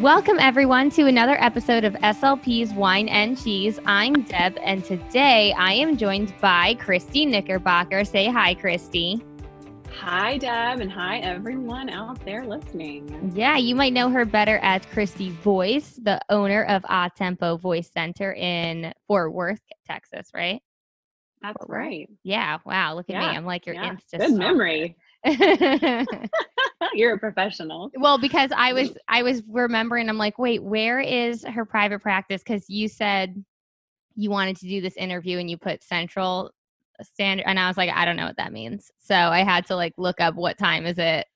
Welcome, everyone, to another episode of SLP's Wine and Cheese. I'm Deb, and today I am joined by Kristie Knickerbocker. Say hi, Kristie. Hi, Deb, and hi, everyone out there listening. Yeah, you might know her better as Kristie Voice, the owner of A Tempo Voice Center in Fort Worth, Texas, right? That's right. Yeah. Wow. Look at me. I'm like your Insta Good memory. You're a professional. Well, because I was remembering, I'm like, wait, where is her private practice? Because you said you wanted to do this interview and you put Central Standard, and I was like, I don't know what that means. So I had to like look up what time is it.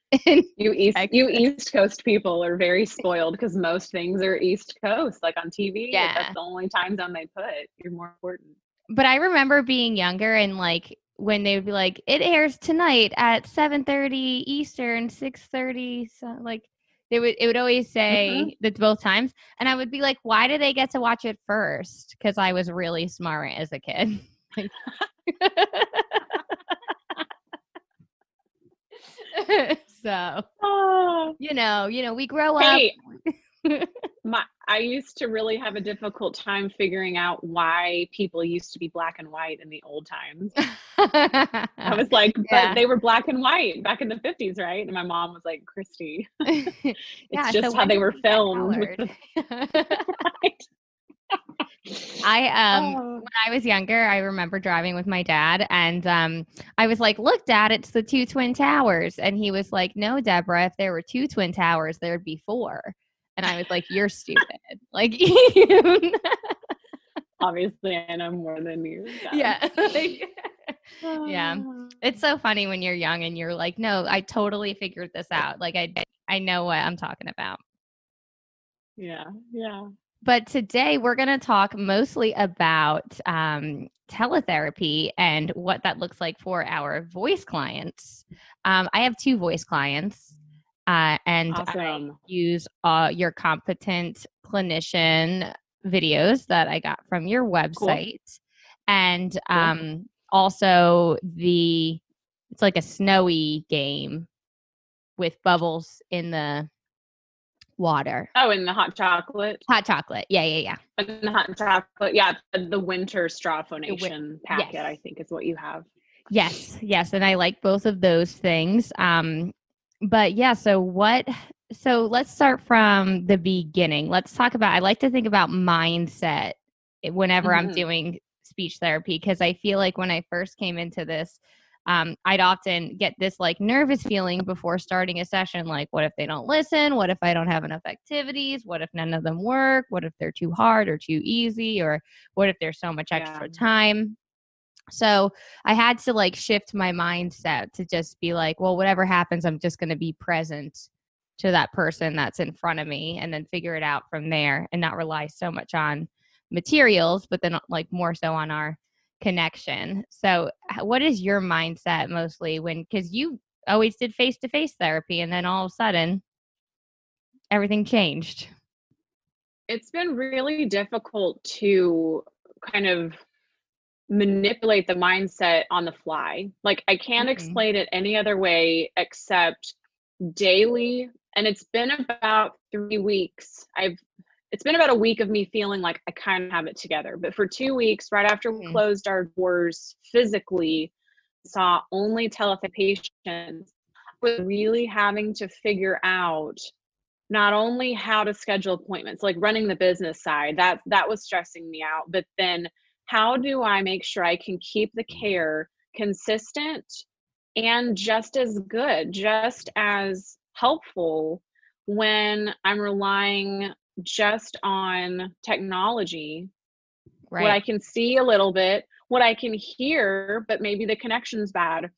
You East Coast people are very spoiled because most things are East Coast, like on TV. Yeah. That's the only time zone they put. You're more important. But I remember being younger and like when they would be like, it airs tonight at 7:30 Eastern, 6:30. So like it would always say that both times. And I would be like, why do they get to watch it first? Because I was really smart as a kid. So, you know, we grow up. I used to really have a difficult time figuring out why people used to be black and white in the old times. I was like, but they were black and white back in the 50s, right? And my mom was like, Kristie, it's just how they were filmed. Right. When I was younger, I remember driving with my dad and I was like, look, Dad, it's the two Twin Towers. And he was like, no, Deborah, if there were two Twin Towers, there would be four. And I was like, you're stupid. Like, obviously, I know more than you. Yeah. Yeah. It's so funny when you're young and you're like, no, I totally figured this out. Like, I know what I'm talking about. Yeah. But today we're going to talk mostly about teletherapy and what that looks like for our voice clients. I have two voice clients. And awesome. I use your competent clinician videos that I got from your website. Cool. And also it's like a snowy game with bubbles in the water. Oh, in the hot chocolate? Hot chocolate. Yeah. In the hot chocolate. Yeah, the winter straw phonation packet, yes. I think is what you have. Yes. And I like both of those things. But yeah, so let's start from the beginning. Let's talk about, I like to think about mindset whenever I'm doing speech therapy, because I feel like when I first came into this, I'd often get this like nervous feeling before starting a session. Like, what if they don't listen? What if I don't have enough activities? What if none of them work? What if they're too hard or too easy? Or what if there's so much extra time? So I had to like shift my mindset to just be like, well, whatever happens, I'm just going to be present to that person that's in front of me and then figure it out from there and not rely so much on materials, but then like more so on our connection. So what is your mindset mostly because you always did face-to-face therapy and then all of a sudden everything changed? It's been really difficult to kind of manipulate the mindset on the fly. Like I can't explain it any other way except daily. And it's been about 3 weeks. It's been about a week of me feeling like I kind of have it together. But for 2 weeks, right after we closed our doors physically, saw only teletherapy patients, was really having to figure out not only how to schedule appointments, like running the business side, that was stressing me out, but then how do I make sure I can keep the care consistent and just as good, just as helpful when I'm relying just on technology, right? What I can see a little bit, what I can hear, but maybe the connection's bad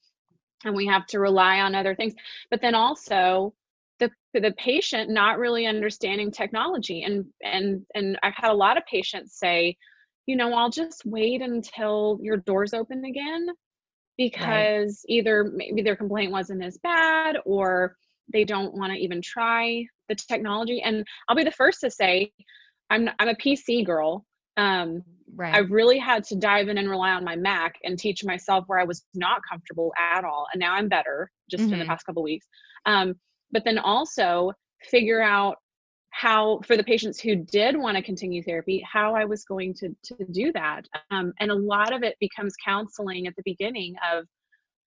and we have to rely on other things. But then also the patient not really understanding technology. And I've had a lot of patients say, you know, I'll just wait until your door's open again because either maybe their complaint wasn't as bad or they don't want to even try the technology. And I'll be the first to say, I'm a PC girl. I really had to dive in and rely on my Mac and teach myself where I was not comfortable at all. And now I'm better just in the past couple of weeks. But then also figure out how, for the patients who did want to continue therapy, how I was going to do that. And a lot of it becomes counseling at the beginning of,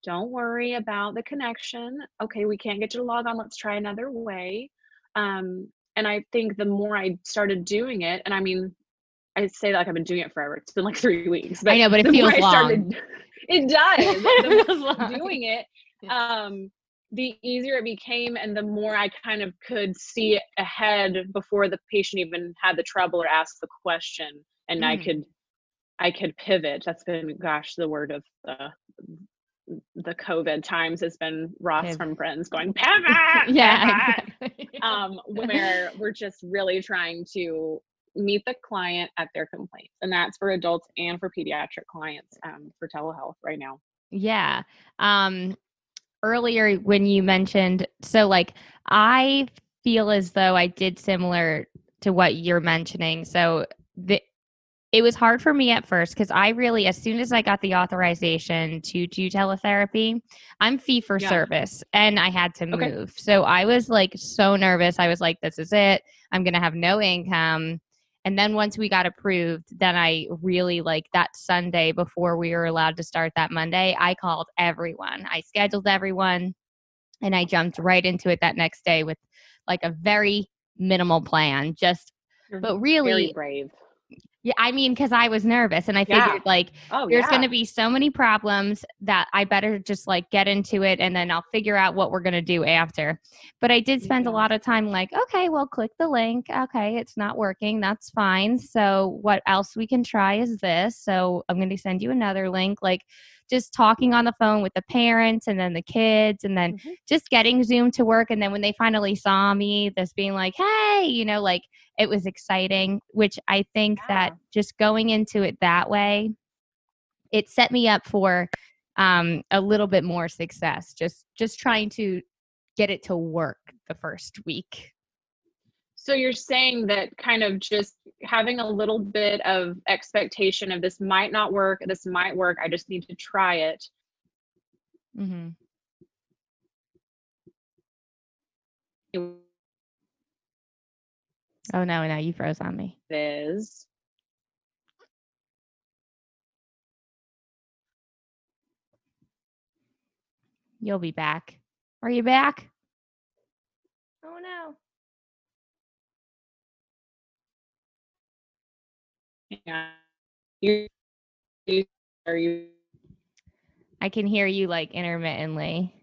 don't worry about the connection. Okay, we can't get you to log on. Let's try another way. And I think the more I started doing it, and I mean, I say like I've been doing it forever. It's been like 3 weeks, but I know, but it the more feels I started, long. it does. The Feels more long. doing it, the easier it became, and the more I kind of could see ahead before the patient even had the trouble or asked the question, and I could pivot. That's been, gosh, the word of the COVID times has been Ross from Friends going, pivot, Yeah, pivot. exactly. Where we're just really trying to meet the client at their complaints. And that's for adults and for pediatric clients for telehealth right now. Yeah. Earlier when you mentioned, so like I feel as though I did similar to what you're mentioning. So it was hard for me at first because I really, as soon as I got the authorization to do teletherapy, I'm fee for service and I had to move. So I was like so nervous. I was like, this is it. I'm going to have no income. And then once we got approved, then I really like that Sunday before we were allowed to start that Monday, I called everyone. I scheduled everyone and I jumped right into it that next day with like a very minimal plan. But really, very brave. Yeah, I mean, because I was nervous and I figured like there's going to be so many problems that I better just like get into it and then I'll figure out what we're going to do after. But I did spend a lot of time like, okay, well, click the link. Okay, it's not working. That's fine. So what else we can try is this. So I'm going to send you another link. Like just talking on the phone with the parents and then the kids and then just getting Zoom to work. And then when they finally saw me, this being like, hey, you know, like it was exciting, which I think that just going into it that way, it set me up for a little bit more success. Just trying to get it to work the first week. So you're saying that kind of just having a little bit of expectation of this might not work, this might work, I just need to try it. Mm-hmm. Oh, no, you froze on me. Is You'll be back. Are you back? Oh, no. Yeah. Are you? I can hear you like intermittently.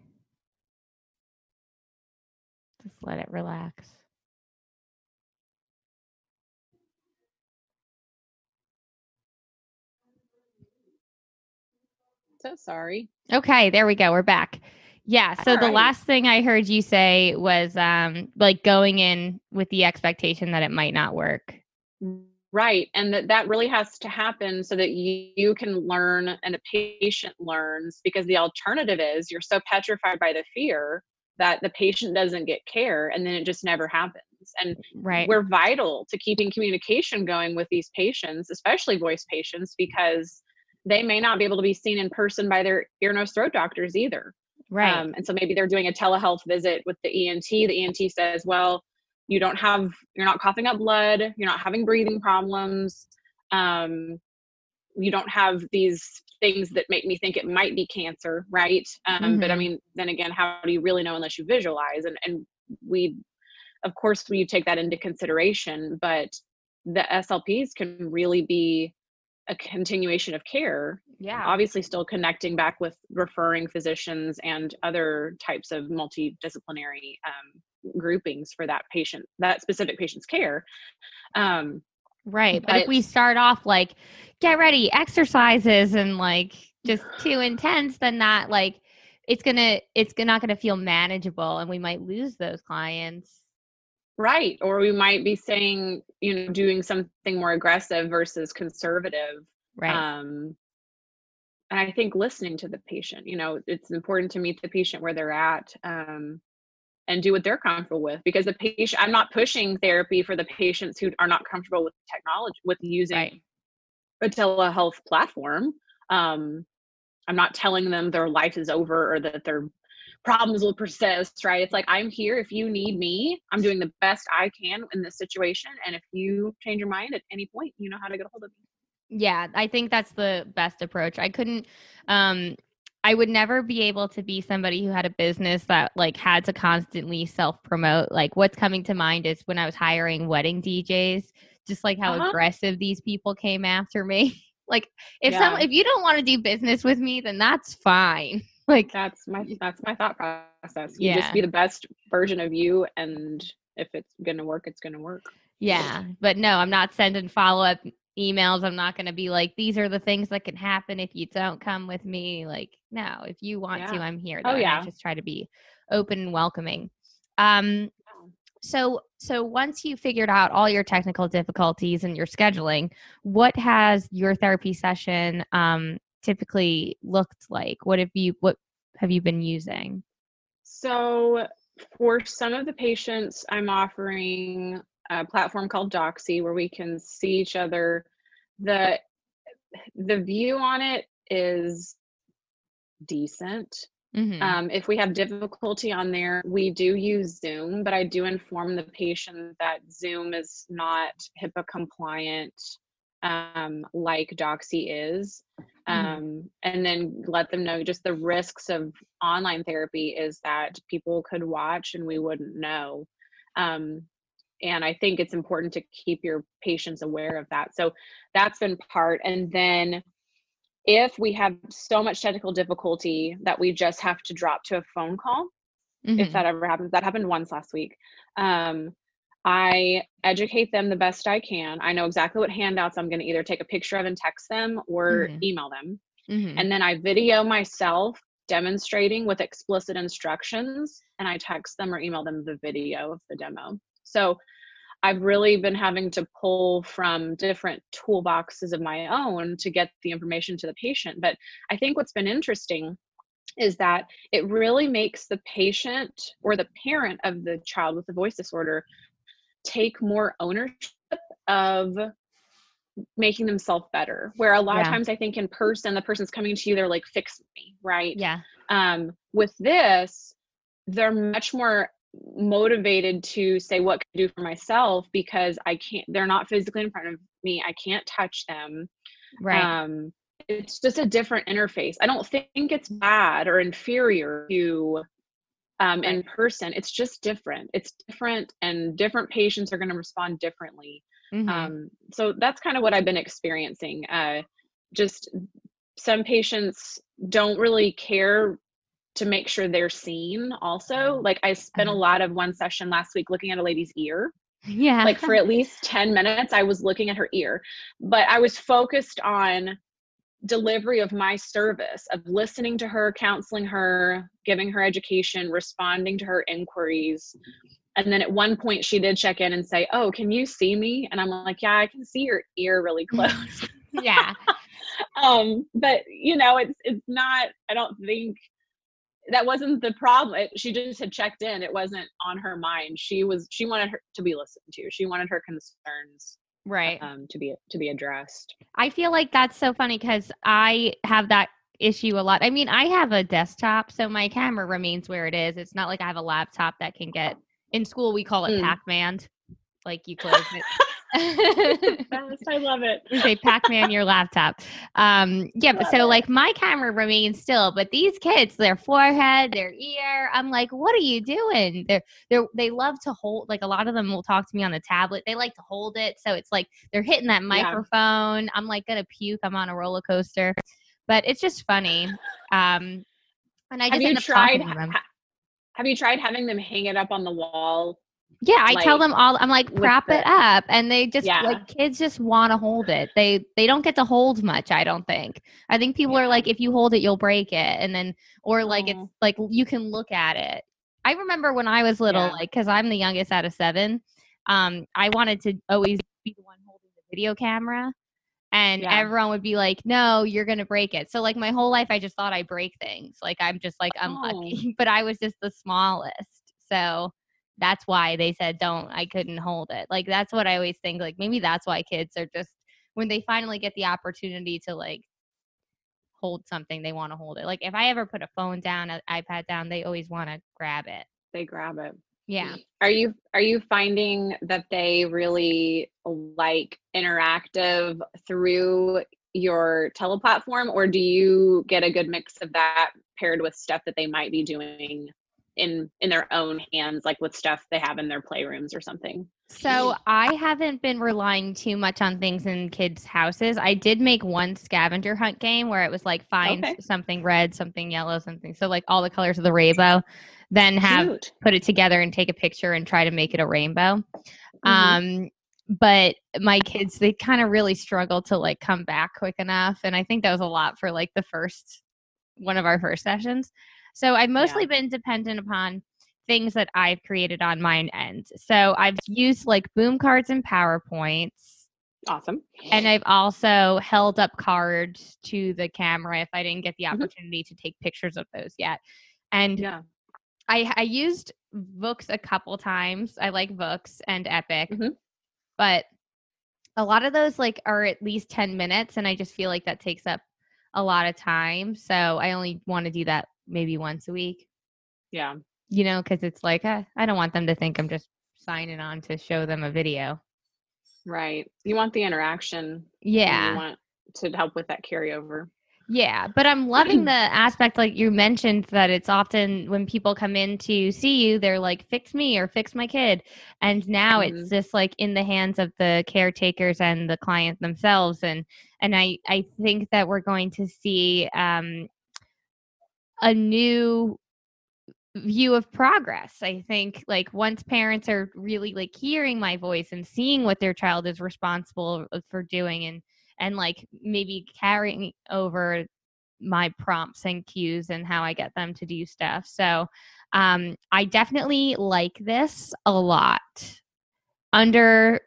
Just let it relax. So sorry. Okay, there we go. We're back. Yeah. So the last thing I heard you say was like going in with the expectation that it might not work. Right. And that really has to happen so that you can learn and the patient learns, because the alternative is you're so petrified by the fear that the patient doesn't get care and then it just never happens. And we're vital to keeping communication going with these patients, especially voice patients, because they may not be able to be seen in person by their ear, nose, throat doctors either. Right. And so maybe they're doing a telehealth visit with the ENT. The ENT says, well, you're not coughing up blood, you're not having breathing problems, you don't have these things that make me think it might be cancer, right? But I mean, then again, how do you really know unless you visualize? And we, of course, we take that into consideration, but the SLPs can really be a continuation of care. Yeah. Obviously still connecting back with referring physicians and other types of multidisciplinary groupings for that specific patient's care. Right. But if we start off like, get ready, exercises, and like just too intense, then that like it's not gonna feel manageable and we might lose those clients. Right. Or we might be saying, doing something more aggressive versus conservative. Right. And I think listening to the patient, it's important to meet the patient where they're at, and do what they're comfortable with, because I'm not pushing therapy for the patients who are not comfortable with technology, with using a telehealth platform. I'm not telling them their life is over or that they're problems will persist, right? It's like, I'm here. If you need me, I'm doing the best I can in this situation. And if you change your mind at any point, you know how to get a hold of me. Yeah, I think that's the best approach. I would never be able to be somebody who had a business that like had to constantly self promote. Like what's coming to mind is when I was hiring wedding DJs, just like how Uh-huh. aggressive these people came after me. Like Yeah. if you don't want to do business with me, then that's fine. Like That's my thought process. You just yeah. be the best version of you, and if it's gonna work, it's gonna work. Yeah, but no, I'm not sending follow-up emails. I'm not going to be like, these are the things that can happen if you don't come with me. Like, no, if you want to, Yeah. I'm here though. Oh And I yeah. just try to be open and welcoming. Um, so once you figured out all your technical difficulties and your scheduling, what has your therapy session typically looked like? What have you been using? So for some of the patients, I'm offering a platform called Doxy where we can see each other. The the view on it is decent. Mm-hmm. If we have difficulty on there, we do use Zoom, but I do inform the patient that Zoom is not HIPAA compliant, like Doxy is. Mm-hmm. And then let them know just the risks of online therapy is that people could watch and we wouldn't know. Um, and I think it's important to keep your patients aware of that. So that's been part. And then if we have so much technical difficulty that we just have to drop to a phone call, if Mm-hmm. that ever happens, that happened once last week. I educate them the best I can. I know exactly what handouts I'm going to either take a picture of and text them or Mm-hmm. email them. Mm-hmm. And then I video myself demonstrating with explicit instructions, and I text them or email them the video of the demo. So I've really been having to pull from different toolboxes of my own to get the information to the patient. But I think what's been interesting is that it really makes the patient or the parent of the child with the voice disorder take more ownership of making themselves better. Where a lot of Yeah. times I think in person, the person's coming to you, they're like, fix me, right? Yeah. With this, they're much more motivated to say, what can I do for myself, because they're not physically in front of me, I can't touch them. Right. um it's just a different interface. I don't think it's bad or inferior to Right. in person. It's just different. It's different, and different patients are going to respond differently. Mm-hmm. So that's kind of what I've been experiencing. Just some patients don't really care to make sure they're seen also. Like I spent a Uh-huh. lot of one session last week looking at a lady's ear. Yeah. Like for at least 10 minutes, I was looking at her ear, but I was focused on delivery of my service, of listening to her, counseling her, giving her education, responding to her inquiries. And then at one point she did check in and say, "Oh, can you see me?" And I'm like, "Yeah, I can see your ear really close." Yeah. But it's not, I don't think that wasn't the problem. She just had checked in. It wasn't on her mind. She wanted her to be listened to. She wanted her concerns Right. to be addressed. I feel like that's so funny because I have that issue a lot. I mean, I have a desktop, so my camera remains where it is. It's not like I have a laptop that can get in school. We call it Mm. Pac-Man. Like you close it. It's the best. I love it. We say Pac-Man your laptop. Yeah, but so like my camera remains still, but these kids, their forehead, their ear, I'm like, what are you doing? They love to hold, like a lot of them will talk to me on the tablet. They like to hold it. So it's like they're hitting that Yeah. microphone. I'm like gonna puke. I'm on a roller coaster. But it's just funny. And I Have just you end up tried talking to them. have you tried having them hang it up on the wall, Yeah, I tell like them all. I'm like, with prop it the up, and they just like yeah, kids just want to hold it. They don't get to hold much. I don't think. I think people are yeah. like, if you hold it, you'll break it, and then or like it's Oh, like you can look at it. I remember when I was little, yeah. like because I'm the youngest out of seven. I wanted to always be the one holding the video camera, and Yeah. everyone would be like, "No, you're gonna break it." So like my whole life, I just thought I break things. Like I'm just like Oh, unlucky, but I was just the smallest. So that's why they said don't. I couldn't hold it. Like that's what I always think. Like maybe that's why kids are just when they finally get the opportunity to like hold something, they want to hold it. Like if I ever put a phone down, an iPad down, they always want to grab it. They grab it. Yeah. Are you finding that they really like interactive through your teleplatform, or do you get a good mix of that paired with stuff that they might be doing in their own hands, like with stuff they have in their playrooms or something? So I haven't been relying too much on things in kids' houses. I did make one scavenger hunt game where it was like find Okay. something red, something yellow, something. So like all the colors of the rainbow, then have Cute. put it together and take a picture and try to make it a rainbow. Mm-hmm. But my kids, they kind of really struggle to like come back quick enough. And I think that was a lot for like one of our first sessions. So I've mostly Yeah. been dependent upon things that I've created on my end. So I've used like boom cards and PowerPoints. Awesome. And I've also held up cards to the camera if I didn't get the opportunity to take pictures of those yet. And Yeah. I used books a couple times. I like books and Epic, Mm-hmm. but a lot of those like are at least 10 minutes. And I just feel like that takes up a lot of time. So I only want to do that maybe once a week. Yeah. You know, because it's like, I don't want them to think I'm just signing on to show them a video. Right. You want the interaction. And you Yeah. want to help with that carryover. Yeah. But I'm loving the aspect, like you mentioned, that it's often when people come in to see you, they're like, fix me or fix my kid. And now it's just like in the hands of the caretakers and the client themselves. And I think that we're going to see a new view of progress. I think like once parents are really like hearing my voice and seeing what their child is responsible for doing, and like maybe carrying over my prompts and cues and how I get them to do stuff. So I definitely like this a lot. Under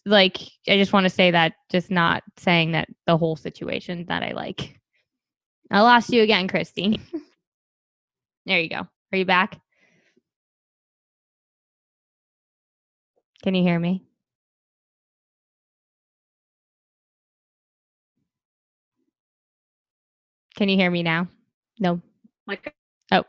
like I just want to say that, just not saying that the whole situation that I like. I lost you again, Kristie. There you go. Are you back? Can you hear me? Can you hear me now? No. Like Oh.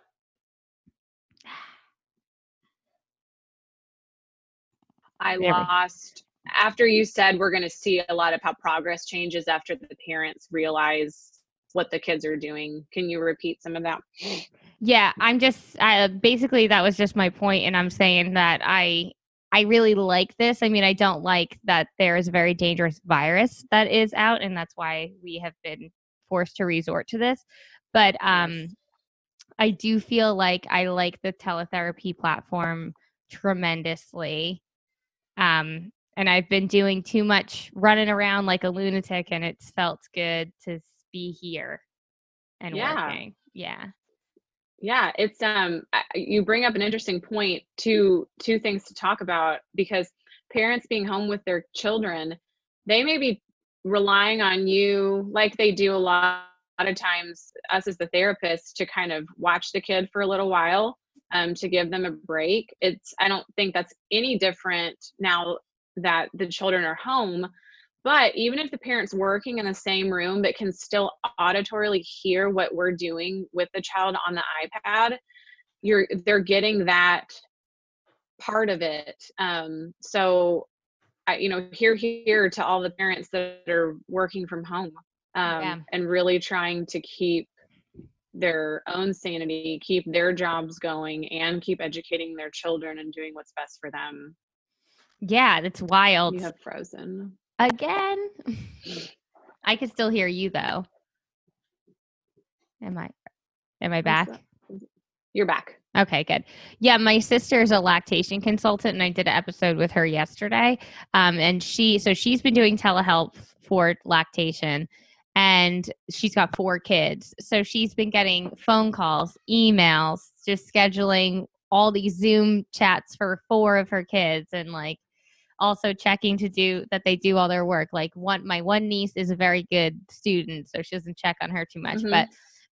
I There we lost after you said we're going to see a lot of how progress changes after the parents realize what the kids are doing. Can you repeat some of that? Yeah, I'm just basically that was just my point, and I'm saying that I really like this. I mean, I don't like that there is a very dangerous virus that is out, and that's why we have been forced to resort to this. But Yes. I do feel like I like the teletherapy platform tremendously. And I've been doing too much running around like a lunatic, and it's felt good to be here and Yeah. working. Yeah. Yeah, it's you bring up an interesting point, two things to talk about, because parents being home with their children, they may be relying on you like they do a lot of times us as the therapist to kind of watch the kid for a little while, to give them a break. I don't think that's any different now that the children are home. But even if the parent's working in the same room but can still auditorily hear what we're doing with the child on the iPad, they're getting that part of it. So here to all the parents that are working from home, Yeah. and really trying to keep their own sanity, keep their jobs going, and keep educating their children and doing what's best for them. Yeah, that's wild. You have frozen. Again? I can still hear you though. Am I back? You're back. Okay, good. Yeah, my sister's a lactation consultant, and I did an episode with her yesterday. And she's been doing telehealth for lactation, and she's got 4 kids. So she's been getting phone calls, emails, just scheduling all these Zoom chats for 4 of her kids, and like also checking to do that they do all their work. Like my one niece is a very good student, so she doesn't check on her too much. But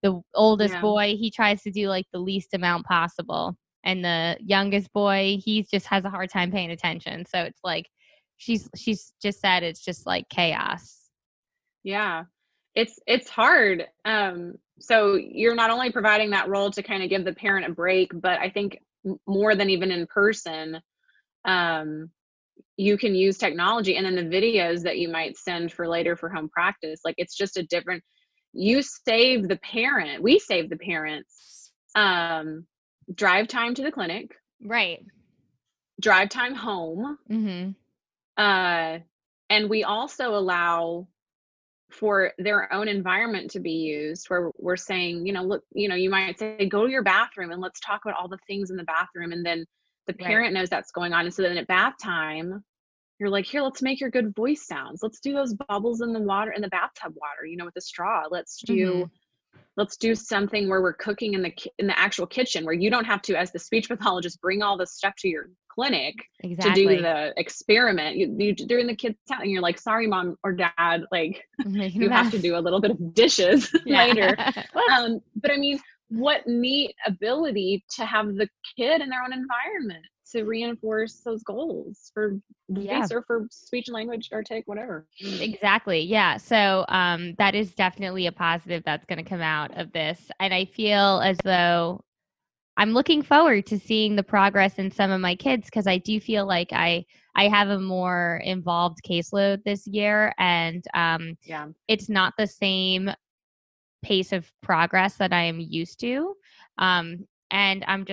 the oldest Yeah. boy, he tries to do like the least amount possible. And the youngest boy, he just has a hard time paying attention. So it's like she's just said it's just like chaos. Yeah. It's hard. So you're not only providing that role to kind of give the parent a break, but I think more than even in person, um, you can use technology, and then the videos that you might send for later for home practice, like it's just a different, you save the parent, we save the parents drive time to the clinic, Right. drive time home, uh, and we also allow for their own environment to be used, where we're saying, look, you might say, go to your bathroom and let's talk about all the things in the bathroom, and then the Right. parent knows that's going on, and so then at bath time you're like, here, let's make your good voice sounds, let's do those bubbles in the water, in the bathtub water, with a straw, let's do something where we're cooking in the actual kitchen, where you don't have to, as the speech pathologist, bring all this stuff to your clinic to do Exactly. the experiment. You during the kids out, and you're like, sorry, mom or dad, like Making a you have to mess. do a little bit of dishes Yeah. later. Whoops. But I mean, what neat ability to have the kid in their own environment to reinforce those goals for Yeah. voice or for speech and language or take whatever. Exactly. Yeah. So that is definitely a positive that's going to come out of this. And I feel as though I'm looking forward to seeing the progress in some of my kids, because I do feel like I have a more involved caseload this year, and Yeah. it's not the same pace of progress that I am used to. And I'm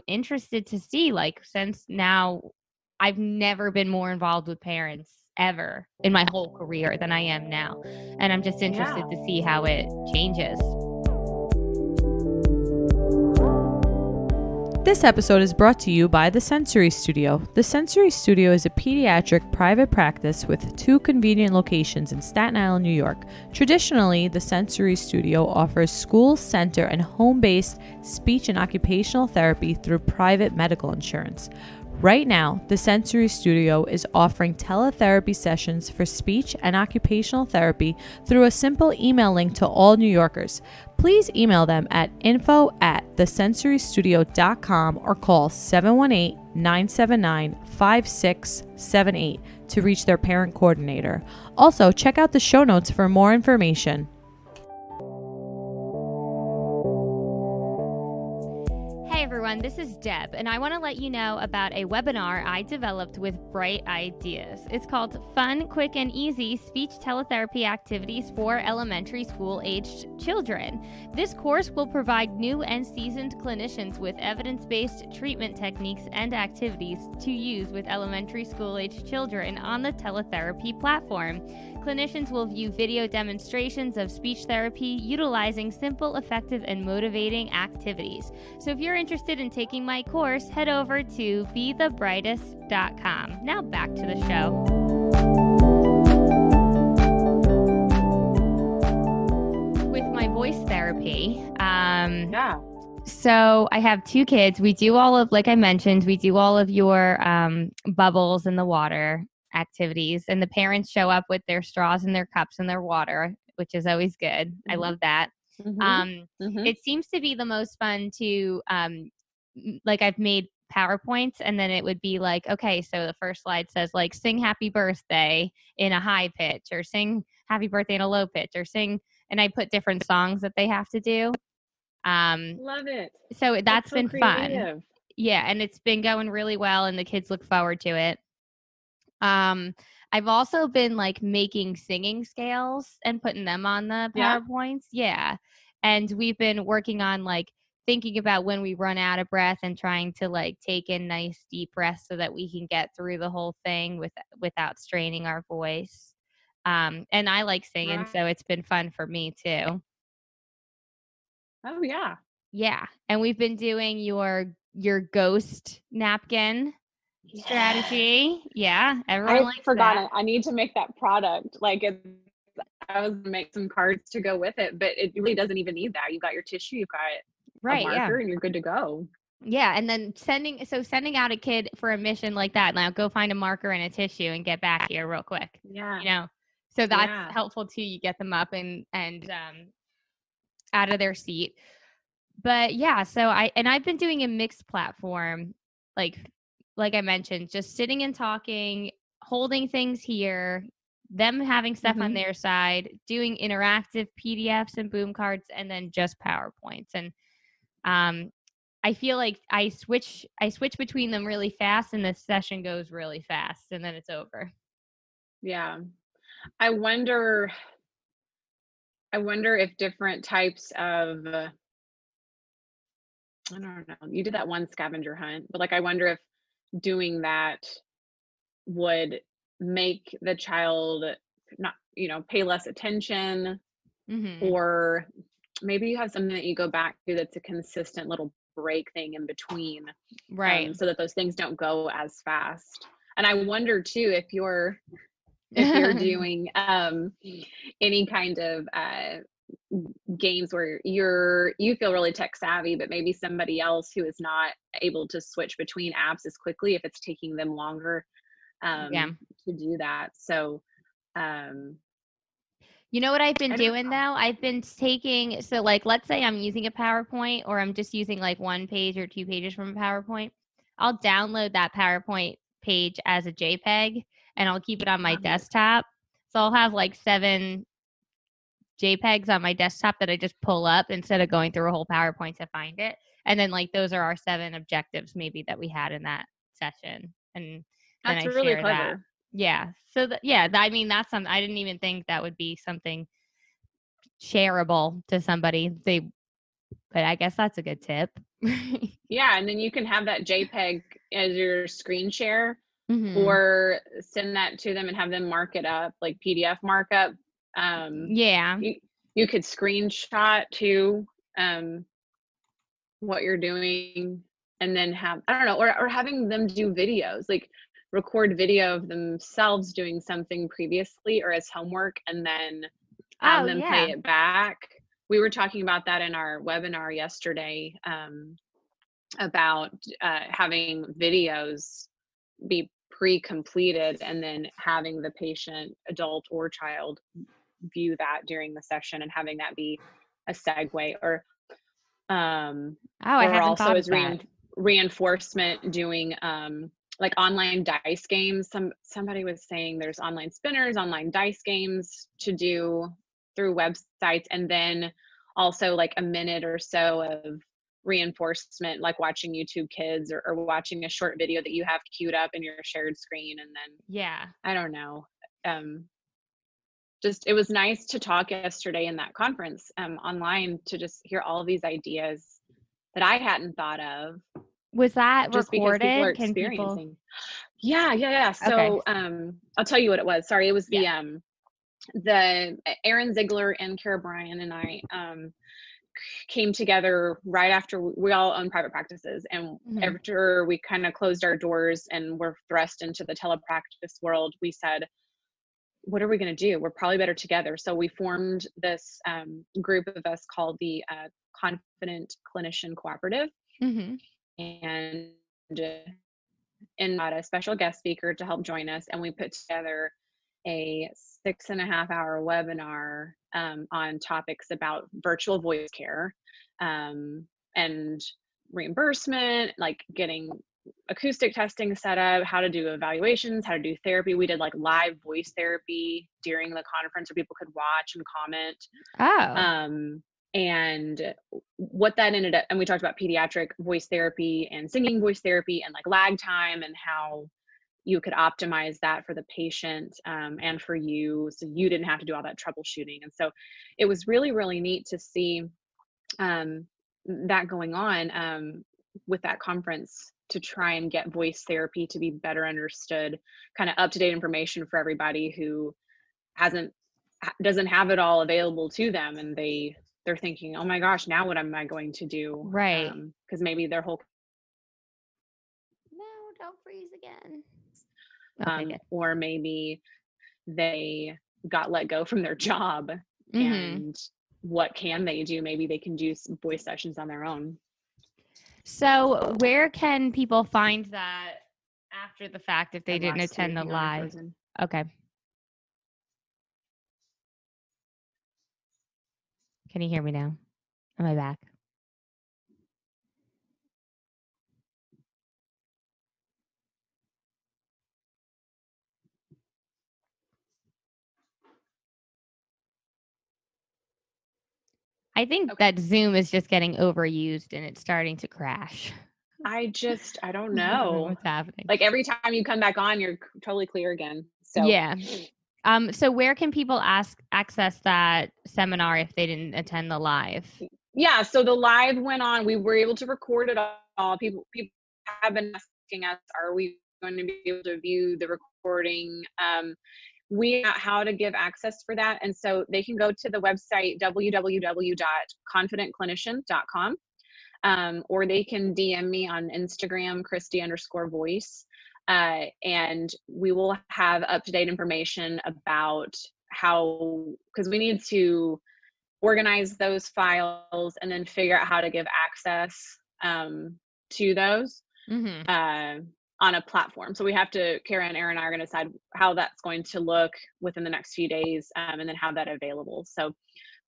interested to see, like, since now I've never been more involved with parents ever in my whole career than I am now. And I'm just interested Yeah. to see how it changes. This episode is brought to you by The Sensory Studio. The Sensory Studio is a pediatric private practice with 2 convenient locations in Staten Island, New York. Traditionally, The Sensory Studio offers school, center, and home-based speech and occupational therapy through private medical insurance. Right now, the Sensory Studio is offering teletherapy sessions for speech and occupational therapy through a simple email link to all New Yorkers. Please email them at info@thesensorystudio.com or call 718-979-5678 to reach their parent coordinator. Also, check out the show notes for more information. This is Deb, and I want to let you know about a webinar I developed with Bright Ideas. It's called Fun, Quick, and Easy Speech Teletherapy Activities for Elementary School-Aged Children. This course will provide new and seasoned clinicians with evidence-based treatment techniques and activities to use with elementary school-aged children on the teletherapy platform. Clinicians will view video demonstrations of speech therapy utilizing simple, effective, and motivating activities. So if you're interested in taking my course, head over to bethebrightest.com. Now back to the show. With my voice therapy, so I have 2 kids. We do all of, like I mentioned, we do all of your bubbles in the water activities, and the parents show up with their straws and their cups and their water, which is always good. Mm-hmm. I love that. Mm-hmm. It seems to be the most fun to like, I've made PowerPoints, and then it would be like, okay, so the first slide says like sing happy birthday in a high pitch, or sing happy birthday in a low pitch, or sing, and I put different songs that they have to do. Love it. So that's so been creative. fun. Yeah, and it's been going really well, and the kids look forward to it. I've also been like making singing scales and putting them on the PowerPoints. Yeah. And we've been working on like thinking about when we run out of breath and trying to like take in nice deep breaths so that we can get through the whole thing without straining our voice. And I like singing, so it's been fun for me too. Oh yeah. Yeah. And we've been doing your ghost napkin strategy. Yeah, everyone likes forgot that. it. I need to make that product. Like, I was gonna make some cards to go with it, but it really doesn't even need that. You've got your tissue, you've got a marker, and you're good to go. Yeah, and then sending out a kid for a mission like that. Now go find a marker and a tissue and get back here real quick. Yeah. So that's helpful too. You get them up and out of their seat. But yeah, so I've been doing a mixed platform, like I mentioned, just sitting and talking, holding things here, them having stuff on Mhm. their side, doing interactive PDFs and boom cards, and then just PowerPoints. And I feel like I switch between them really fast, and the session goes really fast, and then it's over. Yeah. I wonder if different types of I don't know. You did that one scavenger hunt, but like I wonder if doing that would make the child not, pay less attention, Mm-hmm. or maybe you have something that you go back to that's a consistent little break thing in between, Right. so that those things don't go as fast. And I wonder too if you're doing any kind of games where you feel really tech savvy, but maybe somebody else who is not able to switch between apps as quickly, if it's taking them longer Yeah. to do that. So um You know what I've been I don't doing though? I've been taking, so like, let's say I'm using a PowerPoint or I'm just using like 1 page or 2 pages from a PowerPoint. I'll download that PowerPoint page as a JPEG and I'll keep it on my know. desktop. So I'll have like 7 JPEGs on my desktop that I just pull up instead of going through a whole PowerPoint to find it. And then like those are our 7 objectives maybe that we had in that session. And then That's I really share that. clever. Yeah. So I mean that's something I didn't even think that would be something shareable to somebody. But I guess that's a good tip. Yeah, and then you can have that JPEG as your screen share, Mhm. or send that to them and have them mark it up, like PDF markup. Um, Yeah. you you could screenshot too, what you're doing, and then have, I don't know, or having them do videos, like record video of themselves doing something previously or as homework, and then have Oh, them play yeah. it back. We were talking about that in our webinar yesterday, about having videos be pre-completed and then having the patient, adult or child, view that during the session and having that be a segue, um Oh, I or haven't also thought of as that. reinforcement, doing like online dice games. Somebody was saying there's online spinners, online dice games to do through websites, and then also like a minute or so of reinforcement, like watching YouTube Kids, or watching a short video that you have queued up in your shared screen. And then Yeah. I don't know, um just it was nice to talk yesterday in that conference, online, to just hear all of these ideas that I hadn't thought of, Was that just because people are recorded? Can people experiencing. Yeah, yeah, yeah. Okay. So I'll tell you what it was. Sorry, it was Yeah. the Aaron Ziegler and Kara Bryan and I came together right after we all own private practices, and Mhm. after we kind of closed our doors and were thrust into the telepractice world, we said, what are we going to do? We're probably better together. So we formed this group of us called the Confident Clinician Cooperative, Mhm. and got a special guest speaker to help join us, and we put together a 6.5 hour webinar on topics about virtual voice care, and reimbursement, like getting acoustic testing set up, how to do evaluations, how to do therapy. We did like live voice therapy during the conference where people could watch and comment. Oh. And what that ended up, and we talked about pediatric voice therapy and singing voice therapy and like lag time, and how you could optimize that for the patient, and for you, so you didn't have to do all that troubleshooting. And so it was really, really neat to see that going on with that conference, to try and get voice therapy to be better understood, kind of up to date information for everybody who hasn't doesn't have it all available to them, and they're thinking, oh my gosh, now what am I going to do? Right. Because maybe their whole No, don't freeze again. Okay, good. or maybe they got let go from their job, Mhm. and what can they do? Maybe they can do some voice sessions on their own. So, where can people find that after the fact if I they didn't lost you. attend the Hang on, you're live? frozen. Okay. Can you hear me now? Am I back? I think that Zoom is just getting overused and it's starting to crash. I don't I don't know know. what's happening. Like every time you come back on, you're totally clear again. So Yeah. So where can people access that seminar if they didn't attend the live? yeah, so the live went on. We were able to record it all. People have been asking us, are we going to be able to view the recording? We how to give access for that. And so they can go to the website www.confidentclinician.com, or they can DM me on Instagram, Kristie_voice. And we will have up-to-date information about how, because we need to organize those files and then figure out how to give access to those on a platform. So we have to, Kara and Aaron are going to decide how that's going to look within the next few days, and then have that available. So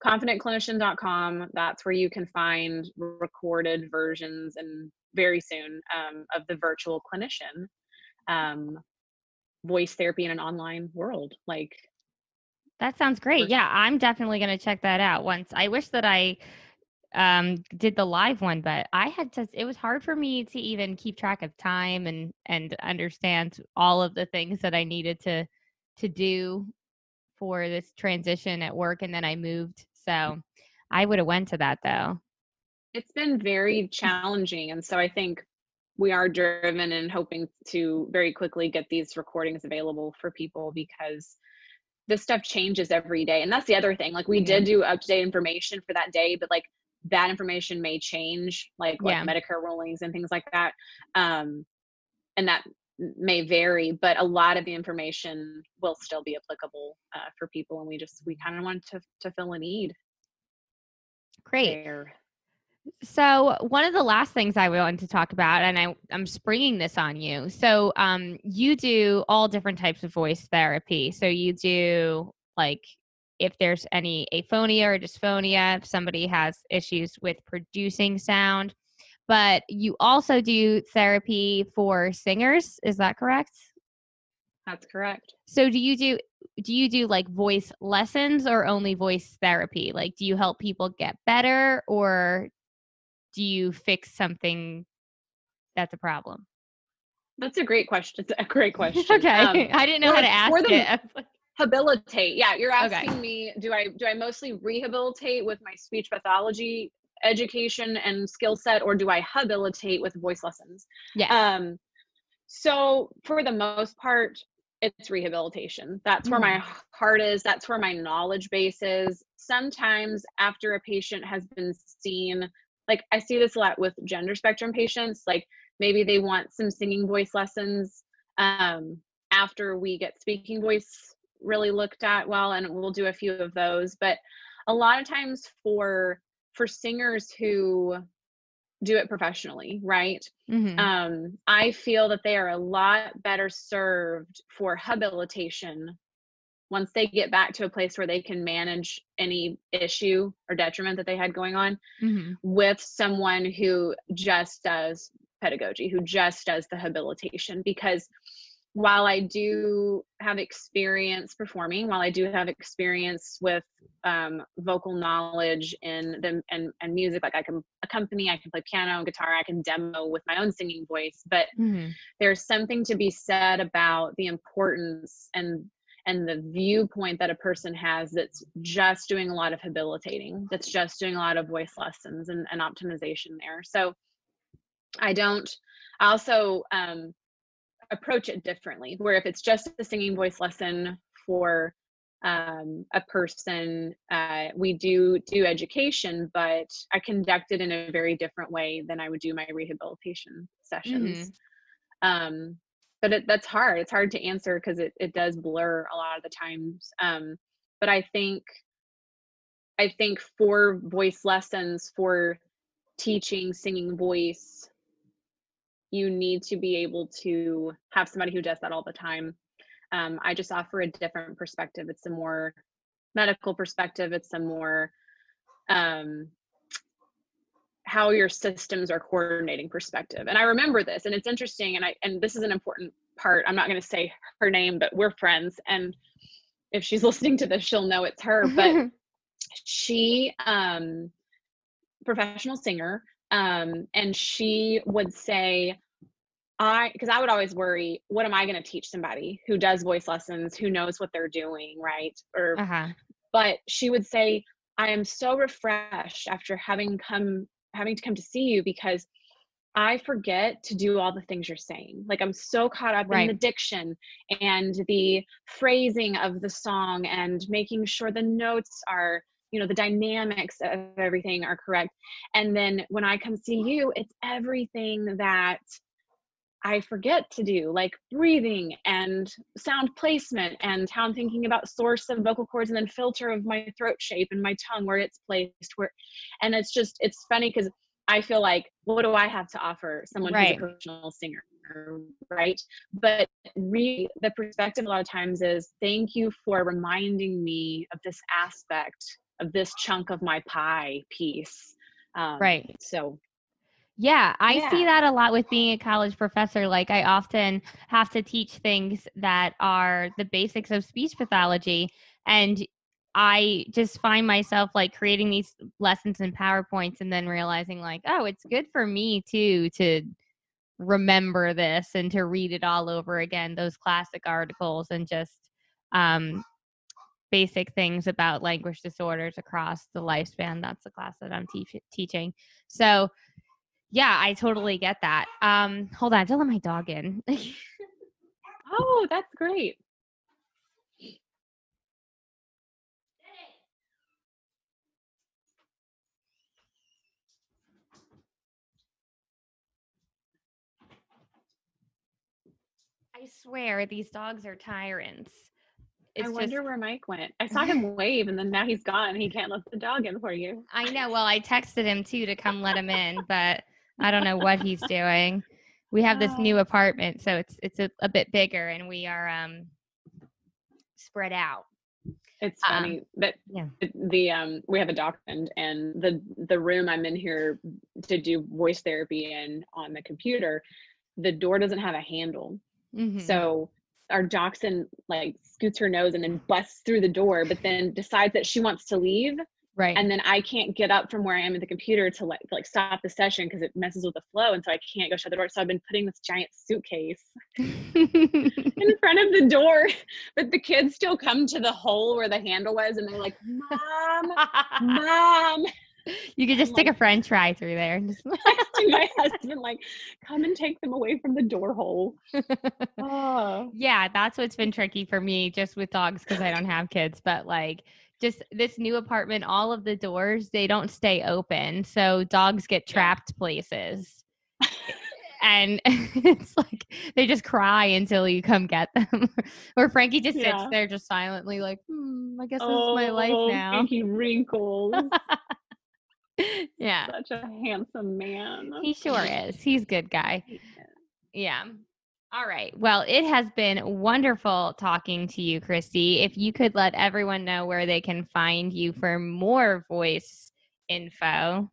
confidentclinician.com, that's where you can find recorded versions, and very soon, of the virtual clinician voice therapy in an online world. Like, that sounds great. Yeah, I'm definitely going to check that out once. I wish that I did the live one, but it was hard for me to even keep track of time and understand all of the things that I needed to do for this transition at work, and then I moved. So I would have went to that though. It's been very challenging, and so I think we are driven and hoping to very quickly get these recordings available for people, because this stuff changes every day. And that's the other thing. Like, we did do up-to-date information for that day, but like that information may change, like Medicare rulings and things like that. And that may vary, but a lot of the information will still be applicable for people. And we kind of want to fill a need. Great. There. So one of the last things I wanted to talk about, and I'm springing this on you. So you do all different types of voice therapy. So you do, like, if there's any aphonia or dysphonia, if somebody has issues with producing sound, but you also do therapy for singers. Is that correct? That's correct. So do you do like voice lessons or only voice therapy? Like, do you help people get better, or do you fix something that's a problem? That's a great question. It's a great question. Okay. I didn't know how to ask it. Habilitate. Yeah, you're asking me, do I mostly rehabilitate with my speech pathology education and skill set, or do I habilitate with voice lessons? Yes. So for the most part, it's rehabilitation. That's where my heart is. That's where my knowledge base is. Sometimes after a patient has been seen, like I see this a lot with gender spectrum patients, like maybe they want some singing voice lessons after we get speaking voice really looked at well, and we'll do a few of those. But a lot of times for singers who do it professionally, right? I feel that they are a lot better served for habilitation once they get back to a place where they can manage any issue or detriment that they had going on with someone who just does pedagogy, who just does the habilitation. Because while I do have experience performing, while I do have experience with vocal knowledge and music, like I can accompany, I can play piano and guitar, I can demo with my own singing voice, but there's something to be said about the importance and the viewpoint that a person has that's just doing a lot of habilitating, that's just doing a lot of voice lessons and optimization there. So I also approach it differently, where if it's just a singing voice lesson for a person, we do education, but I conduct it in a very different way than I would do my rehabilitation sessions. But that's hard. It's hard to answer because it does blur a lot of the times. But I think for voice lessons, for teaching singing voice, you need to be able to have somebody who does that all the time. I just offer a different perspective. It's a more medical perspective. It's a more how your systems are coordinating perspective. And I remember this, and it's interesting. And this is an important part. I'm not going to say her name, but we're friends. And if she's listening to this, she'll know it's her. But she, professional singer, and she would say, because I would always worry, what am I going to teach somebody who does voice lessons, who knows what they're doing, right? Uh-huh. But she would say, I am so refreshed after having to come to see you, because I forget to do all the things you're saying. Like, I'm so caught up in the Right. diction and the phrasing of the song and making sure the notes are, the dynamics of everything are correct. And then when I come see you, it's everything that I forget to do, like breathing and sound placement and how I'm thinking about source of vocal cords and then filter of my throat shape and my tongue, where it's placed, and it's funny because I feel like, what do I have to offer someone who's a Right. professional singer, right? But really, the perspective a lot of times is, thank you for reminding me of this aspect of this chunk of my pie piece. Right. So Yeah, I see yeah. that a lot with being a college professor. Like, I often have to teach things that are the basics of speech pathology. And I just find myself like creating these lessons in PowerPoints and then realizing, like, oh, it's good for me too to remember this and to read it all over again, those classic articles, and just um, basic things about language disorders across the lifespan. That's the class that I'm teaching. So, yeah, I totally get that. Hold on, don't let my dog in. Oh, that's great. I swear these dogs are tyrants. I It's just wonder where Mike went. I saw him wave, and then now he's gone. He can't let the dog in for you. I know. Well, I texted him too to come let him in, but I don't know what he's doing. We have this new Oh, apartment, so it's a bit bigger, and we are spread out. it's funny that Yeah. we have a dachshund, and the room I'm in here to do voice therapy in on the computer, the door doesn't have a handle. Mm-hmm. So our dachshund like scoots her nose and then busts through the door, but then decides that she wants to leave. Right. And then I can't get up from where I am at the computer to like stop the session because it messes with the flow. And so I can't go shut the door. So I've been putting this giant suitcase in front of the door, but the kids still come to the hole where the handle was, and they're like, Mom. You could just stick a French fry through there. Texting my husband, like, come and take them away from the door hole. Oh. Yeah, that's what's been tricky for me just with dogs because I don't have kids. But like, just this new apartment, all of the doors, they don't stay open. So dogs get trapped places. And it's like they just cry until you come get them. Or Frankie just sits there just silently like, I guess this is my life now. Frankie wrinkles. Yeah. Such a handsome man. He sure is. He's a good guy. Yeah. All right. Well, it has been wonderful talking to you, Kristie. If you could let everyone know where they can find you for more voice info.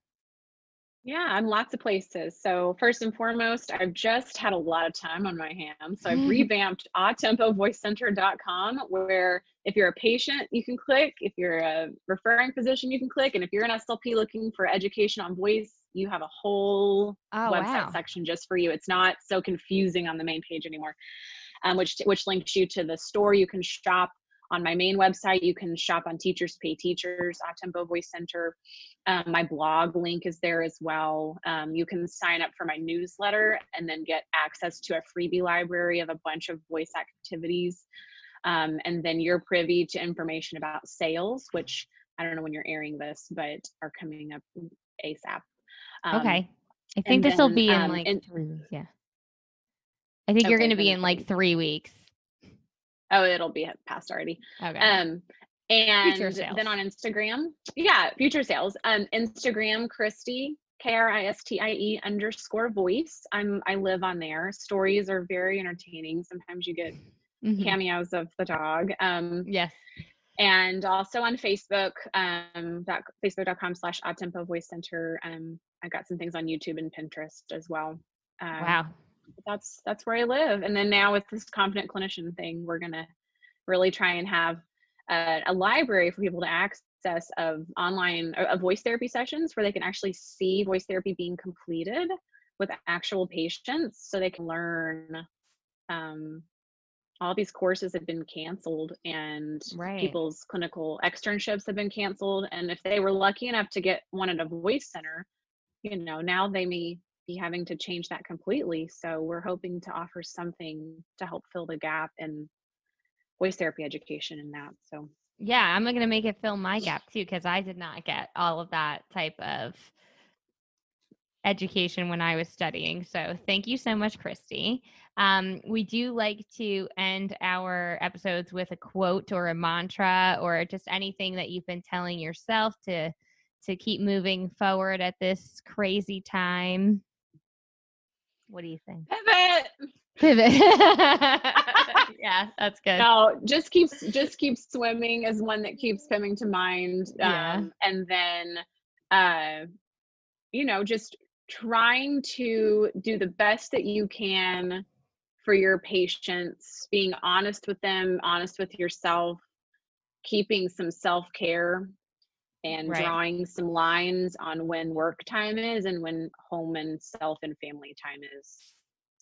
Yeah, I'm lots of places. So first and foremost, I've just had a lot of time on my hands. So I've revamped atempovoicecenter.com, where if you're a patient, you can click. If you're a referring physician, you can click. And if you're an SLP looking for education on voice, you have a whole website section just for you. It's not so confusing on the main page anymore, which links you to the store. You can shop on my main website. You can shop on Teachers Pay Teachers, Atempo Voice Center. My blog link is there as well. You can sign up for my newsletter and then get access to a freebie library of a bunch of voice activities. And then you're privy to information about sales, which I don't know when you're airing this, but are coming up ASAP. Okay. I think this will be in like 3 weeks. Yeah. I think you're going to be in like 3 weeks. Oh, it'll be past already. Okay. And then on Instagram, future sales. Instagram, Kristie, Kristie _voice. I live on there. Stories are very entertaining. Sometimes you get cameos of the dog. Yes. And also on Facebook, facebook.com/Atempo Voice Center. I got some things on YouTube and Pinterest as well. Wow. That's where I live. And then now with this Confident Clinician thing, we're going to really try and have a library for people to access process of online voice therapy sessions where they can actually see voice therapy being completed with actual patients, so they can learn. All these courses have been canceled, and people's clinical externships have been canceled. And if they were lucky enough to get one at a voice center, now they may be having to change that completely. So we're hoping to offer something to help fill the gap in voice therapy education in that. So yeah, I'm going to make it fill my gap too, because I did not get all of that type of education when I was studying. So thank you so much, Kristie. We do like to end our episodes with a quote or a mantra or just anything that you've been telling yourself to keep moving forward at this crazy time. What do you think? Pivot. Yeah, that's good. No, just keep swimming is one that keeps coming to mind. And then, just trying to do the best that you can for your patients, being honest with them, honest with yourself, keeping some self-care, and drawing some lines on when work time is and when home and self and family time is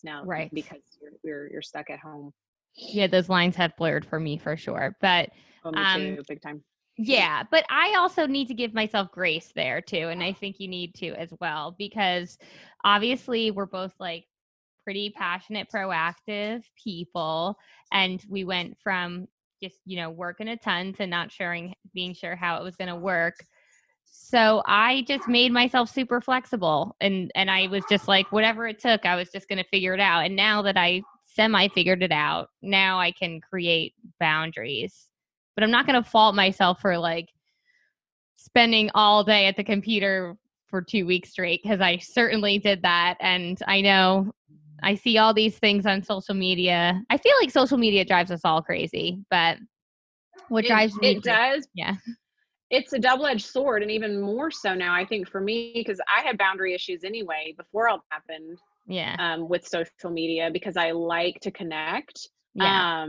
now, because you're stuck at home. Yeah, those lines have blurred for me for sure. But me too, big time. Yeah, but I also need to give myself grace there too. And I think you need to as well, because obviously we're both like pretty passionate, proactive people. And we went from just, working a ton to not being sure how it was going to work. So I just made myself super flexible, and I was just like, whatever it took, I was just going to figure it out. And now that I figured it out, now I can create boundaries. But I'm not going to fault myself for like spending all day at the computer for 2 weeks straight, because I certainly did that. And I know I see all these things on social media. I feel like social media drives us all crazy, but what drives me? It does. Yeah. It's a double-edged sword, and even more so now, I think, for me, because I had boundary issues anyway before all that happened. Yeah. With social media, because I like to connect. Yeah.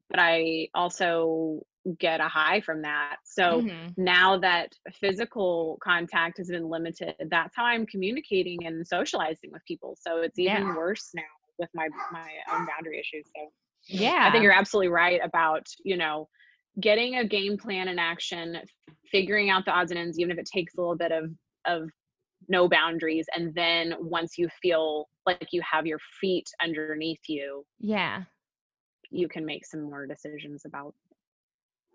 But I also get a high from that. So now that physical contact has been limited, that's how I'm communicating and socializing with people. So it's even worse now with my own boundary issues. So yeah, I think you're absolutely right about, getting a game plan in action, figuring out the odds and ends, even if it takes a little bit of no boundaries. And then once you feel like you have your feet underneath you, you can make some more decisions about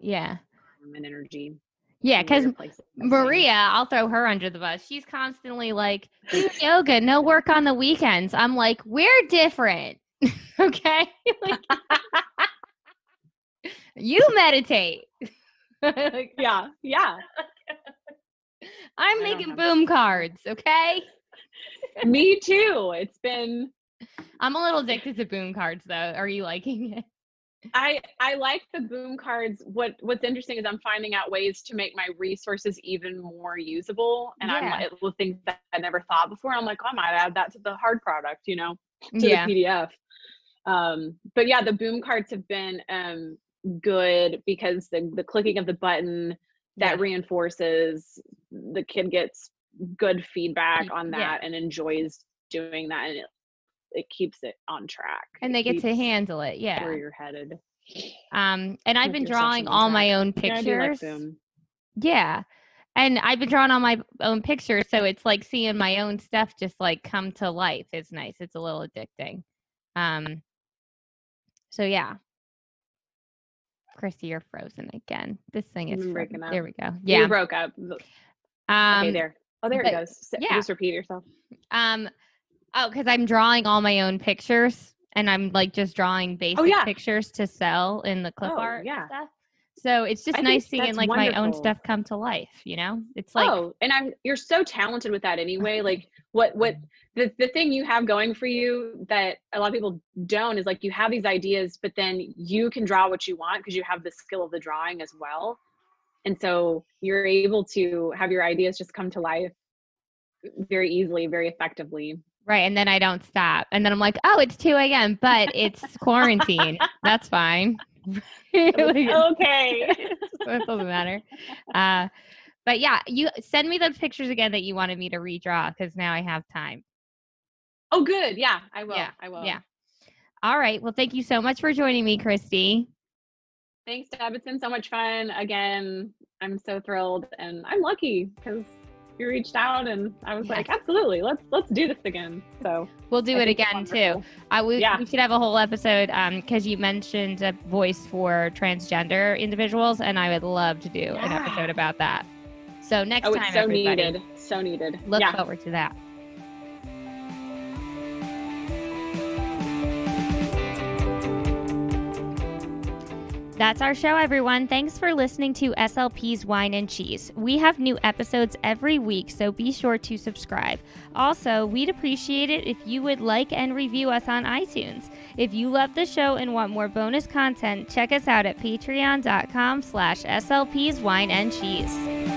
and energy. Yeah, because Maria, I'll throw her under the bus. She's constantly like, do yoga, no work on the weekends. I'm like, we're different. Okay? Like, you meditate. Yeah. I'm making boom cards, okay? Me too. I'm a little addicted to boom cards, though. Are you liking it? I like the boom cards. What's interesting is I'm finding out ways to make my resources even more usable. And I'm like, with things that I never thought before. I'm like, I might add that to the hard product, to the PDF. But yeah, the boom cards have been good, because the clicking of the button that reinforces, the kid gets good feedback on that and enjoys doing that, and it keeps it on track, and they get to handle it. Where you're headed. And I've been drawing all my own pictures. And I've been drawing all my own pictures, so it's like seeing my own stuff just like come to life. It's nice. It's a little addicting. So yeah. Kristie, you're frozen again. This thing is breaking up. There we go. Yeah. You broke up. Okay, there. Oh, there it goes. Just repeat yourself. Because I'm drawing all my own pictures, and I'm like just drawing basic pictures to sell in the clip art and stuff. So it's just nice seeing like my own stuff come to life, It's like, and you're so talented with that anyway. Like what the thing you have going for you that a lot of people don't is like, you have these ideas, but then you can draw what you want because you have the skill of the drawing as well. And so you're able to have your ideas just come to life very easily, very effectively. Right. And then I don't stop. And then I'm like, oh, it's 2 a.m., but it's quarantine. That's fine. Okay. It doesn't matter. But yeah, you send me those pictures again that you wanted me to redraw because now I have time. Oh, good. Yeah, I will. Yeah. I will. Yeah. All right. Well, thank you so much for joining me, Kristie. Thanks, Deb. It's been so much fun. Again, I'm so thrilled, and I'm lucky because you reached out, and I was like, absolutely, let's do this again. So we'll do it again too. We should have a whole episode because you mentioned a voice for transgender individuals, and I would love to do an episode about that. So next time, it's so everybody, needed. So needed. Look forward to that. That's our show, everyone. Thanks for listening to SLP's Wine and Cheese. We have new episodes every week, so be sure to subscribe. Also, we'd appreciate it if you would like and review us on iTunes. If you love the show and want more bonus content, check us out at patreon.com/SLP's Wine and Cheese.